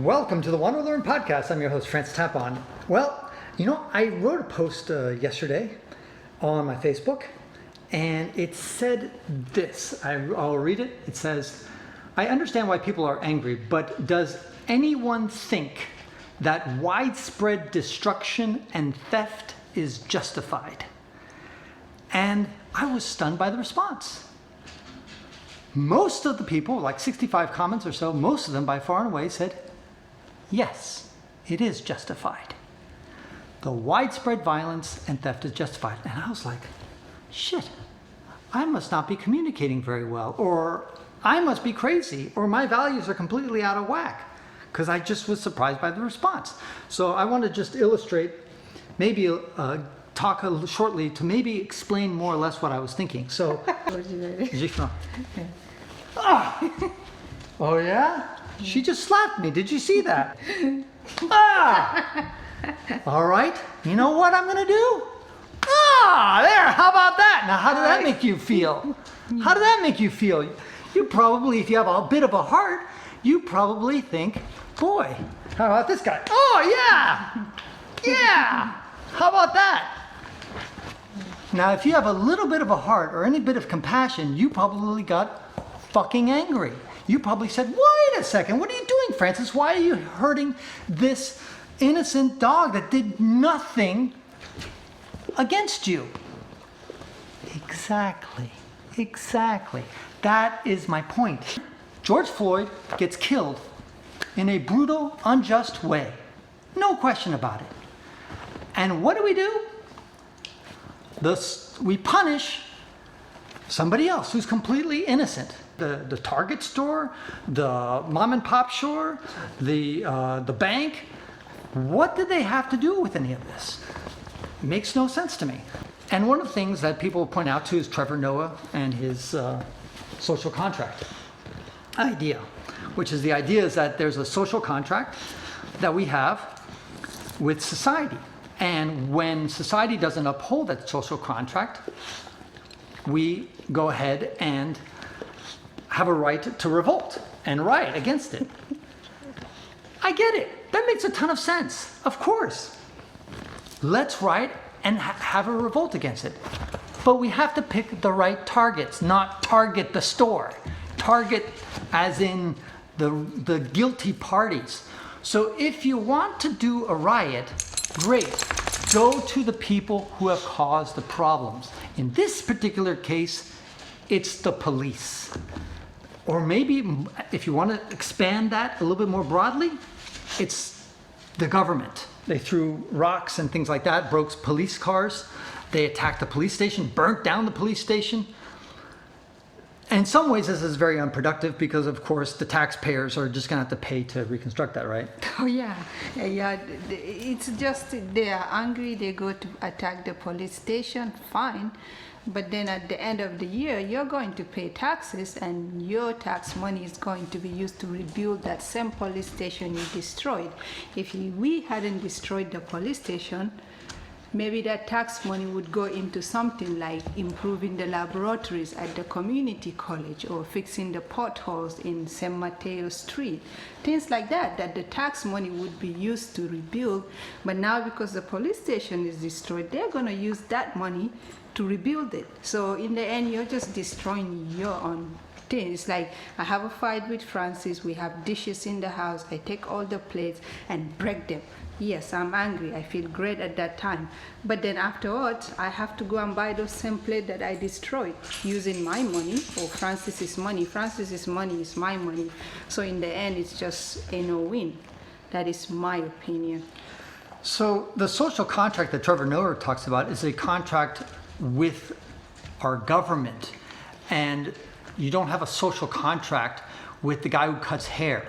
Welcome to the Want to Learn podcast. I'm your host, Francis Tapon. Well, I wrote a post yesterday on my Facebook, and it said this. I'll read it. It says, I understand why people are angry, but does anyone think that widespread destruction and theft is justified? And I was stunned by the response. Most of the people, like 65 comments or so, most of them by far and away said, yes, it is justified. The widespread violence and theft is justified. And I was like, shit, I must not be communicating very well, or I must be crazy, or my values are completely out of whack, because I just was surprised by the response. So I want to just illustrate, maybe talk shortly to maybe explain more or less what I was thinking. So, oh yeah? She just slapped me. Did you see that? All right. You know what I'm going to do? There. How about that? Now, how did that make you feel? How did that make you feel? You probably, if you have a bit of a heart, you probably think, boy, how about this guy? Oh, yeah. Yeah. How about that? Now, if you have a little bit of a heart or any bit of compassion, you probably got fucking angry. You probably said, wait a second, what are you doing, Francis? Why are you hurting this innocent dog that did nothing against you? Exactly. That is my point. George Floyd gets killed in a brutal, unjust way. No question about it. And what do? We punish somebody else who's completely innocent. The Target store, the mom and pop store, the bank. What did they have to do with any of this? It makes no sense to me. And one of the things that people point out to is Trevor Noah and his social contract idea, which is the idea is that there's a social contract that we have with society. And when society doesn't uphold that social contract, we go ahead and have a right to revolt and riot against it. I get it. That makes a ton of sense. Of course. Let's riot and have a revolt against it. But we have to pick the right targets, not target the store. Target as in the guilty parties. So if you want to do a riot, great. Go to the people who have caused the problems. In this particular case, it's the police. Or maybe, if you want to expand that a little bit more broadly, it's the government. They threw rocks and things like that, broke police cars. They attacked the police station, burnt down the police station. And in some ways, this is very unproductive because, of course, the taxpayers are just going to have to pay to reconstruct that, right? Oh, yeah. It's just they are angry, they go to attack the police station, fine. But then at the end of the year, you're going to pay taxes, and your tax money is going to be used to rebuild that same police station you destroyed. If we hadn't destroyed the police station, maybe that tax money would go into something like improving the laboratories at the community college or fixing the potholes in San Mateo Street. Things like that the tax money would be used to rebuild. But now because the police station is destroyed, they're going to use that money to rebuild it. So in the end, you're just destroying your own thing. It's like I have a fight with Francis, we have dishes in the house, I take all the plates and break them. Yes, I'm angry, I feel great at that time. But then afterwards, I have to go and buy those same plates that I destroyed using my money or Francis's money. Francis's money is my money. So in the end, it's just a no-win. That is my opinion. So the social contract that Trevor Noah talks about is a contract with our government. And you don't have a social contract with the guy who cuts hair.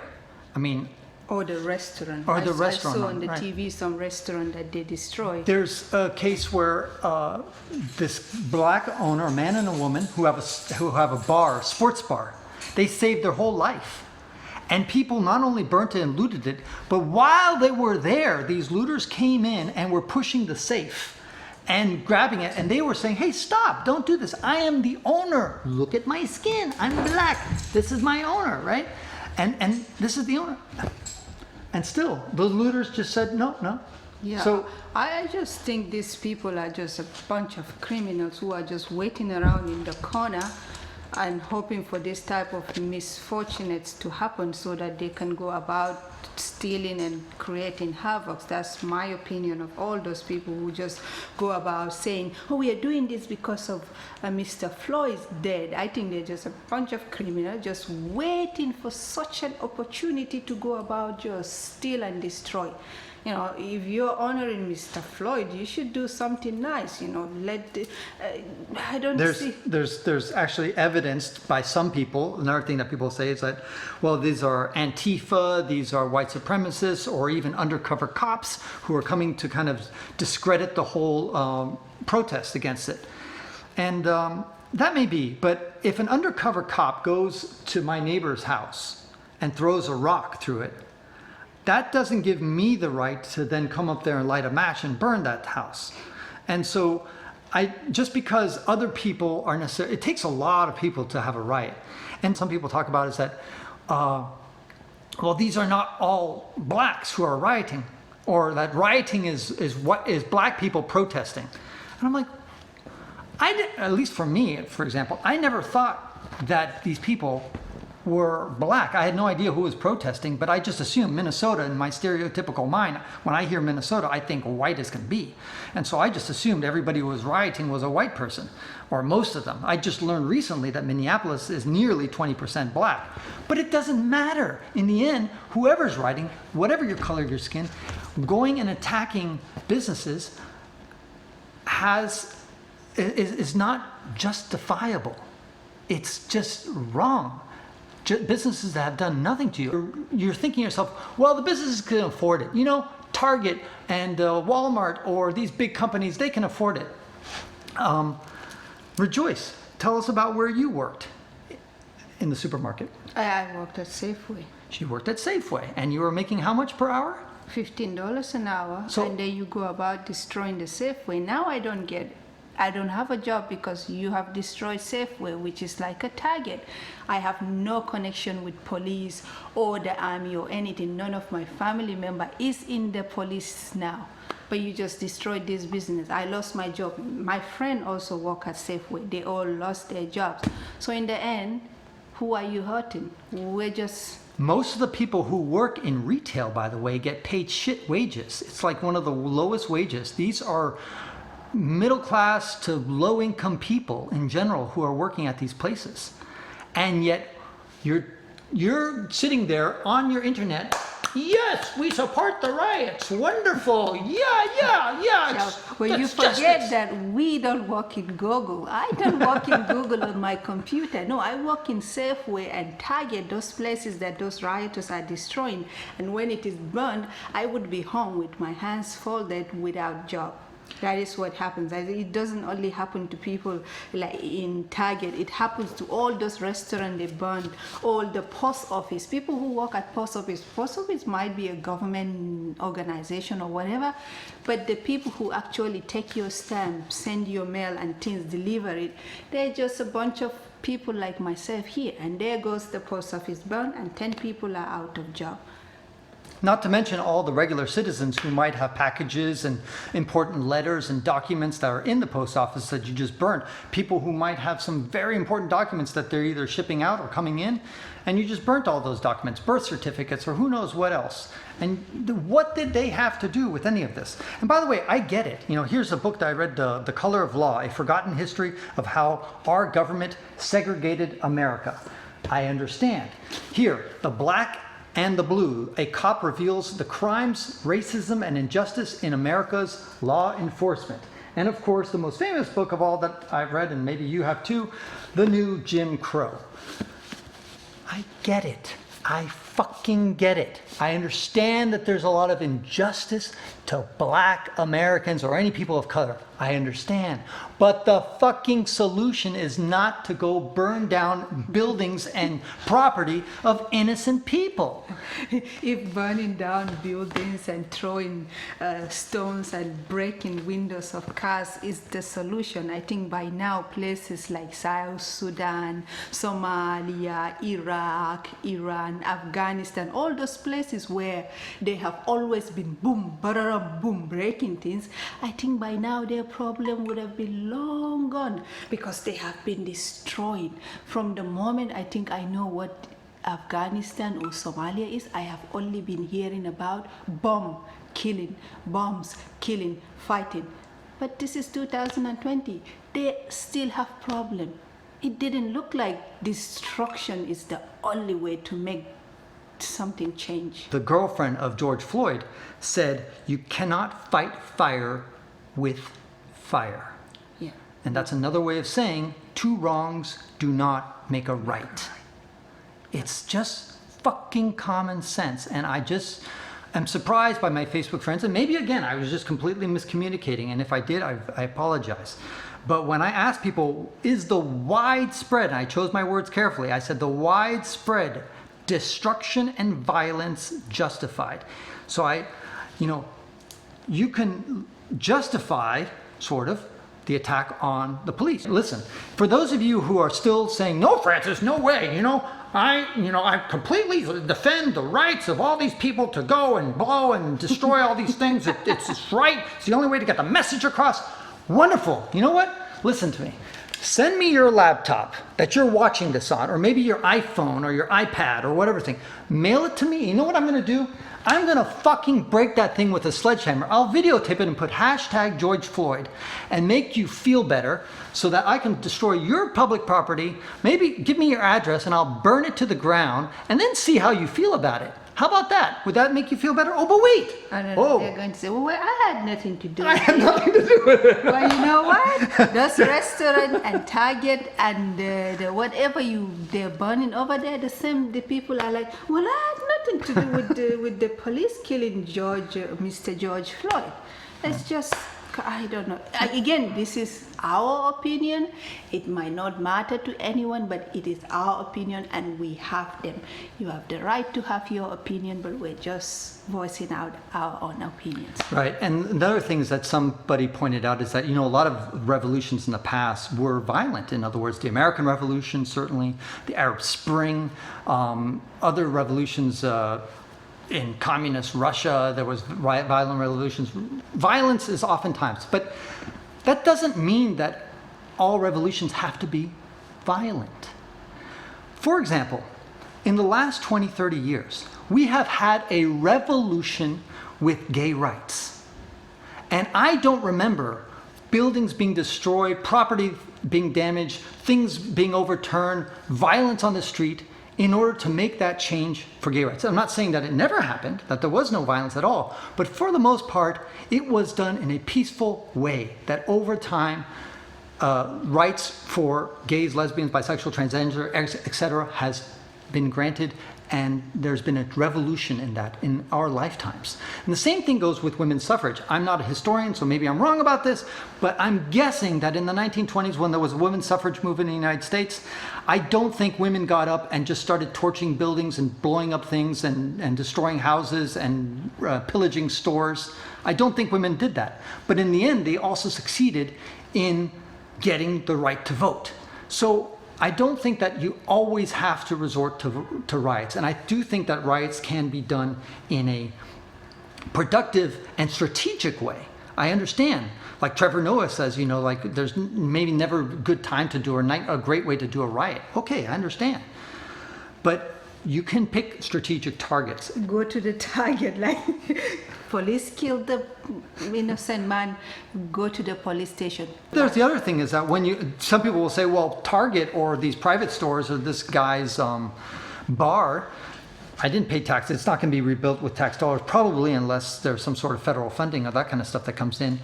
I mean, or the restaurant. Or the I restaurant. saw on the right. TV some restaurant that they destroyed. There's a case where this black owner, a man and a woman, who have a bar, sports bar, they saved their whole life. And people not only burnt it and looted it, but while they were there, these looters came in and were pushing the safe and grabbing it, and they were saying, hey, stop, don't do this. I am the owner. Look at my skin. I'm black. This is my owner, right? And this is the owner. And still, the looters just said, no, no. Yeah, So I just think these people are just a bunch of criminals who are just waiting around in the corner and hoping for this type of misfortunates to happen so that they can go about stealing and creating havoc. That's my opinion of all those people who just go about saying, oh, we are doing this because of Mr. Floyd's dead. I think they're just a bunch of criminals just waiting for such an opportunity to go about just steal and destroy. You know, if you're honoring Mr. Floyd, you should do something nice. You know, I don't see. There's actually evidenced by some people. Another thing that people say is that, well, these are Antifa, these are white supremacists, or even undercover cops who are coming to kind of discredit the whole protest against it. And that may be, but if an undercover cop goes to my neighbor's house and throws a rock through it, that doesn't give me the right to then come up there and light a match and burn that house. And so just because other people are necessary, it takes a lot of people to have a riot. And some people talk about is that, well, these are not all blacks who are rioting, or that rioting is what is black people protesting. And I'm like, at least for me, for example, I never thought that these people were black. I had no idea who was protesting, but I just assumed Minnesota in my stereotypical mind. When I hear Minnesota, I think white as can be. And so I just assumed everybody who was rioting was a white person, or most of them. I just learned recently that Minneapolis is nearly 20% black. But it doesn't matter. In the end, whoever's rioting, whatever your color of your skin, going and attacking businesses is not justifiable. It's just wrong. Businesses that have done nothing to you. You're thinking to yourself, well, the businesses can afford it. You know, Target and Walmart or these big companies, they can afford it. Rejoice, tell us about where you worked in the supermarket. I worked at Safeway. She worked at Safeway, and you were making how much per hour? $15 an hour, So- and then you go about destroying the Safeway. Now I don't have a job because you have destroyed Safeway, which is like a target. I have no connection with police or the army or anything. None of my family member is in the police now. But you just destroyed this business. I lost my job. My friend also worked at Safeway. They all lost their jobs. So in the end, who are you hurting? We're just... Most of the people who work in retail, by the way, get paid shit wages. It's like one of the lowest wages. These are middle class to low income people in general who are working at these places. And yet you're sitting there on your internet. Yes, we support the riots. Wonderful. Yeah. Well, you that's forget justice. that we don't work in Google. I don't work in Google on my computer. No, I work in Safeway and Target, those places that those rioters are destroying. And when it is burned, I would be home with my hands folded without job. That is what happens. It doesn't only happen to people like in Target. It happens to all those restaurants they burned, all the post office. People who work at post office might be a government organization or whatever, but the people who actually take your stamp, send your mail and things, deliver it, they're just a bunch of people like myself here. And there goes the post office burned and 10 people are out of job. Not to mention all the regular citizens who might have packages and important letters and documents that are in the post office that you just burned. People who might have some very important documents that they're either shipping out or coming in, and you just burnt all those documents, birth certificates, or who knows what else. And what did they have to do with any of this? And by the way, I get it. You know, here's a book that I read, The Color of Law, A Forgotten History of How Our Government Segregated America. I understand. Here, the black and the blue, a cop reveals the crimes, racism, and injustice in America's law enforcement. And of course, the most famous book of all that I've read, and maybe you have too, The New Jim Crow. I get it. I fucking get it. I understand that there's a lot of injustice to black Americans or any people of color. I understand. But the fucking solution is not to go burn down buildings and property of innocent people. If burning down buildings and throwing stones and breaking windows of cars is the solution, I think by now places like South Sudan, Somalia, Iraq, Iran, Afghanistan, Afghanistan, all those places where they have always been boom, bararam, boom, breaking things, I think by now their problem would have been long gone because they have been destroyed. From the moment I think I know what Afghanistan or Somalia is, I have only been hearing about bomb killing, bombs killing, fighting. But this is 2020. They still have problem. It didn't look like destruction is the only way to make something change. The girlfriend of George Floyd said, "You cannot fight fire with fire." Yeah. And that's another way of saying two wrongs do not make a right. It's just fucking common sense. And I'm surprised by my Facebook friends. And maybe, again, I was just completely miscommunicating. And if I did, I apologize. But when I asked people, is the widespread, and I chose my words carefully, I said the widespread destruction and violence justified. So you can justify, sort of, the attack on the police. Listen, for those of you who are still saying, no, Francis, no way, I completely defend the rights of all these people to go and blow and destroy all these things. It's right. It's the only way to get the message across. Wonderful. You know what? Listen to me. Send me your laptop that you're watching this on, or maybe your iPhone or your iPad or whatever thing. Mail it to me. You know what I'm going to do? I'm going to fucking break that thing with a sledgehammer. I'll videotape it and put hashtag George Floyd and make you feel better so that I can destroy your public property. Maybe give me your address and I'll burn it to the ground and then see how you feel about it. How about that? Would that make you feel better? Oh, but wait. And then they're going to say, well, I had nothing to do with it. I had nothing to do with it. Well, you know what? Those restaurant and Target and the whatever they're burning over there, the people are like, well, I had nothing to do with the police killing Mr. George Floyd. It's just, I don't know. Again, this is our opinion. It might not matter to anyone, but it is our opinion and we have them. You have the right to have your opinion, but we're just voicing out our own opinions. Right. And another thing that somebody pointed out is that, a lot of revolutions in the past were violent. In other words, the American Revolution, certainly, the Arab Spring, other revolutions, in communist Russia, there was violent revolutions. Violence is oftentimes, but that doesn't mean that all revolutions have to be violent. For example, in the last 20, 30 years, we have had a revolution with gay rights. And I don't remember buildings being destroyed, property being damaged, things being overturned, violence on the street, in order to make that change for gay rights. I'm not saying that it never happened, that there was no violence at all, but for the most part, it was done in a peaceful way, that over time, rights for gays, lesbians, bisexual, transgender, etc. has been granted, and there's been a revolution in that in our lifetimes. And the same thing goes with women's suffrage. I'm not a historian, so maybe I'm wrong about this, but I'm guessing that in the 1920s, when there was a women's suffrage movement in the United States, I don't think women got up and just started torching buildings and blowing up things and destroying houses and pillaging stores. I don't think women did that. But in the end, they also succeeded in getting the right to vote. So I don't think that you always have to resort to riots. And I do think that riots can be done in a productive and strategic way. I understand. Like Trevor Noah says, there's maybe never a good time to do a great way to do a riot. Okay, I understand. But you can pick strategic targets. Go to the target, like police killed the innocent man, go to the police station. There's the other thing is that some people will say, well, Target or these private stores or this guy's bar, I didn't pay taxes. It's not going to be rebuilt with tax dollars, probably, unless there's some sort of federal funding or that kind of stuff that comes in.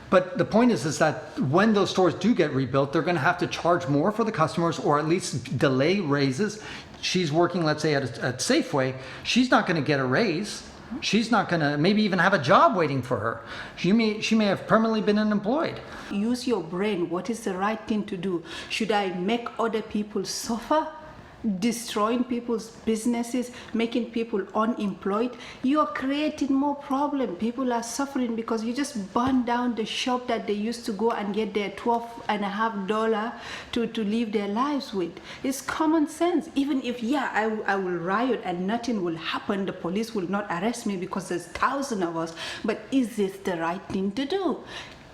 But the point is that when those stores do get rebuilt, they're going to have to charge more for the customers or at least delay raises. She's working, let's say, at Safeway. She's not going to get a raise. She's not going to maybe even have a job waiting for her. She may have permanently been unemployed. Use your brain. What is the right thing to do? Should I make other people suffer destroying people's businesses, making people unemployed, you are creating more problem. People are suffering because you just burn down the shop that they used to go and get their $12.50 to live their lives with. It's common sense. Even if, yeah, I will riot and nothing will happen, the police will not arrest me because there's thousands of us, but is this the right thing to do?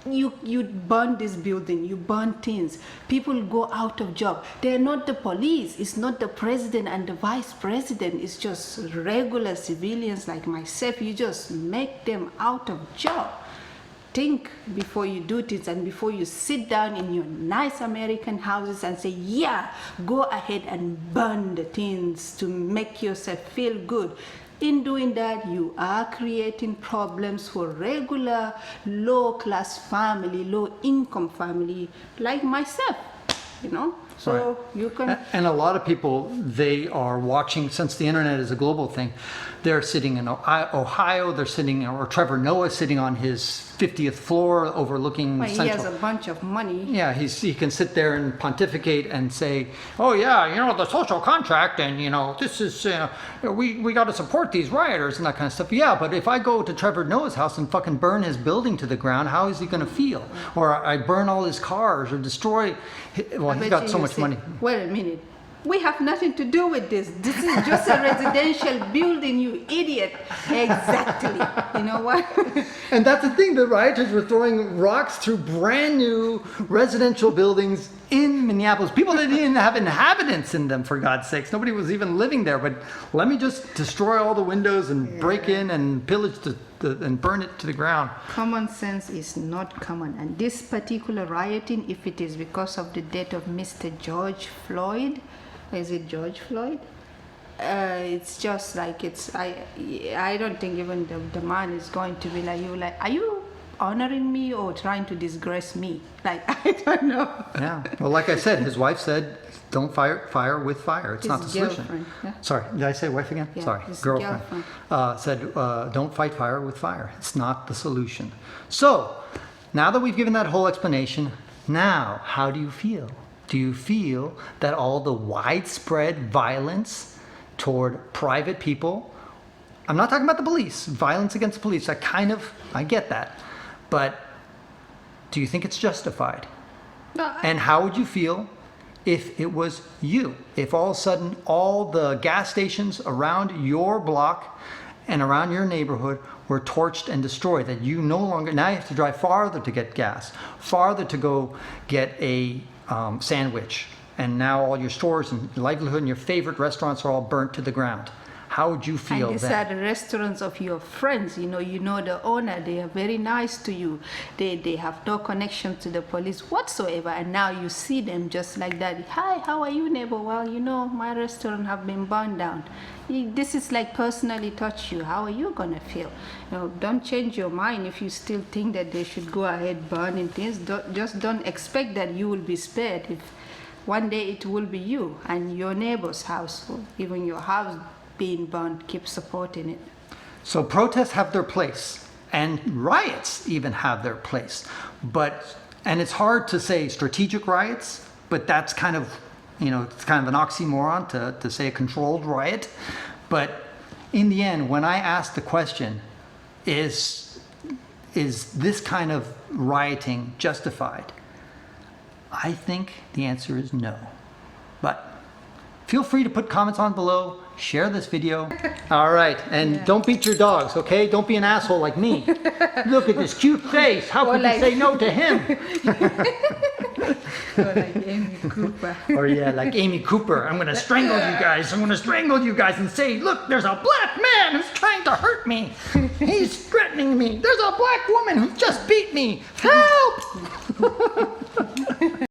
You burn this building, you burn things, people go out of job. They're not the police, it's not the president and the vice president, it's just regular civilians like myself. You just make them out of job. Think before you do things, and before you sit down in your nice American houses and say, yeah, go ahead and burn the things to make yourself feel good. In doing that, you are creating problems for regular low-class family, low-income family like myself, you know? So Right. you can... And a lot of people, they are watching, since the internet is a global thing, they're sitting in Ohio, they're sitting, or Trevor Noah sitting on his 50th floor overlooking Well, he Central. has a bunch of money. Yeah, he can sit there and pontificate and say, oh yeah, you know, the social contract, and you know, this is, we got to support these rioters and that kind of stuff. Yeah, but if I go to Trevor Noah's house and fucking burn his building to the ground, how is he going to feel? Or I burn all his cars or destroy, well, he's got so much money. Wait a minute. We have nothing to do with this. This is just a residential building, you idiot. Exactly. You know what? And that's the thing, the rioters were throwing rocks through brand new residential buildings in Minneapolis. People that didn't even have inhabitants in them, for God's sakes. Nobody was even living there, but let me just destroy all the windows and break in and pillage and burn it to the ground. Common sense is not common. And this particular rioting, if it is because of the death of Mr. George Floyd, is it George Floyd? It's just like I don't think even the man is going to be like, are you honoring me or trying to disgrace me? Like, I don't know. Yeah. Well, like I said, his wife said, don't fire with fire. It's His not the solution. girlfriend, yeah. Sorry, did I say wife again? Yeah, Sorry, his girlfriend. Said, don't fight fire with fire. It's not the solution. So, now that we've given that whole explanation, now, how do you feel? Do you feel that all the widespread violence toward private people, I'm not talking about the police, violence against the police, I get that. But do you think it's justified? No, And how would you feel if it was you? If all of a sudden all the gas stations around your block and around your neighborhood were torched and destroyed, that you no longer, now you have to drive farther to get gas, farther to go get a sandwich, and now all your stores and livelihood and your favorite restaurants are all burnt to the ground. How would you feel and these then? are the restaurants of your friends. You know the owner. They are very nice to you. They have no connection to the police whatsoever. And now you see them just like that. Hi, how are you, neighbor? Well, you know, my restaurant have been burned down. This is like personally touch you. How are you gonna feel? You know, don't change your mind if you still think that they should go ahead burning things. Just don't expect that you will be spared. If one day it will be you and your neighbor's house, or even your house being burned, keep supporting it. So protests have their place, and riots even have their place. And it's hard to say strategic riots, but that's kind of, it's kind of an oxymoron to say a controlled riot. But in the end, when I ask the question, is this kind of rioting justified? I think the answer is no. But feel free to put comments on below, share this video. All right, and don't beat your dogs, okay? Don't be an asshole like me. Look at this cute face. How could you say no to him? Or like Amy Cooper. Or yeah, like Amy Cooper. I'm gonna strangle you guys. I'm gonna strangle you guys and say, look, there's a black man who's trying to hurt me. He's threatening me. There's a black woman who just beat me. Help!